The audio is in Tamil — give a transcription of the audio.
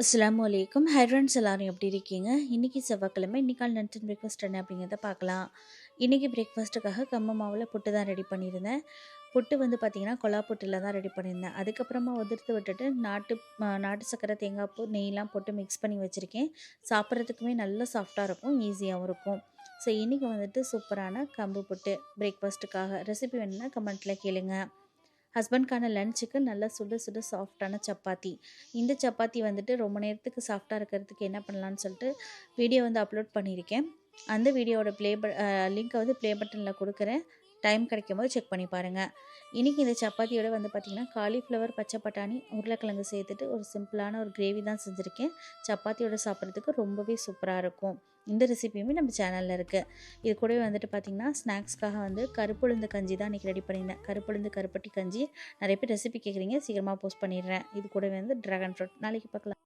அஸ்ஸலாமு அலைக்கும். ஹை ஃப்ரெண்ட்ஸ், எல்லாரும் எப்படி இருக்கீங்க? இன்றைக்கி செவ்வாய்க்கிழமை. இன்றைக்கான லன்ச் அண்ட் பிரேக்ஃபாஸ்ட் என்ன அப்படிங்கிறத பார்க்கலாம். இன்றைக்கி பிரேக்ஃபாஸ்ட்டுக்காக கம்பு மாவில் புட்டு தான் ரெடி பண்ணியிருந்தேன். புட்டு வந்து பார்த்திங்கன்னா கொலா புட்டில் தான் ரெடி பண்ணியிருந்தேன். அதுக்கப்புறமா உதிர்த்து விட்டுட்டு நாட்டு சர்க்கரை, தேங்காய் பூ, நெய்லாம் போட்டு மிக்ஸ் பண்ணி வச்சுருக்கேன். சாப்பிட்றதுக்குமே நல்லா சாஃப்டாக இருக்கும், ஈஸியாகவும் இருக்கும். ஸோ இன்றைக்கி வந்துட்டு சூப்பரான கம்பு புட்டு பிரேக்ஃபாஸ்ட்டுக்காக ரெசிபி வேணும்னா கமெண்ட்டில் கேளுங்க. ஹஸ்பண்ட்கான லஞ்சுக்கு நல்லா சுட சுட சாஃப்டான சப்பாத்தி. இந்த சப்பாத்தி வந்துட்டு ரொம்ப நேரத்துக்கு சாஃப்டாக இருக்கிறதுக்கு என்ன பண்ணலான்னு சொல்லிட்டு வீடியோ வந்து அப்லோட் பண்ணியிருக்கேன். அந்த வீடியோவோட லிங்க்கை வந்து ப்ளே பட்டனில் கொடுக்குறேன். டைம் கிடைக்கும் போது செக் பண்ணி பாருங்கள். இன்றைக்கி இந்த சப்பாத்தியோட வந்து பார்த்திங்கன்னா காலிஃப்ளவர், பச்சை பட்டாணி, உருளைக்கிழங்கு சேர்த்துட்டு ஒரு சிம்பிளான ஒரு கிரேவி தான் செஞ்சுருக்கேன். சப்பாத்தியோட சாப்பிட்றதுக்கு ரொம்பவே சூப்பராக இருக்கும். இந்த ரெசிபியுமே நம்ம சேனலில் இருக்குது. இது கூடவே வந்துட்டு பார்த்திங்கன்னா ஸ்நாக்ஸ்க்காக வந்து கருப்புளுந்து கஞ்சி தான் இன்றைக்கி ரெடி பண்ணியிருந்தேன். கருப்புளுந்து கருப்பட்டி கஞ்சி. நிறைய பேர் ரெசிபி கேட்குறீங்க, சீக்கிரமாக போஸ்ட் பண்ணிடுறேன். இது கூடவே வந்து ட்ராகன் ஃப்ரூட். நாளைக்கு பார்க்கலாம்.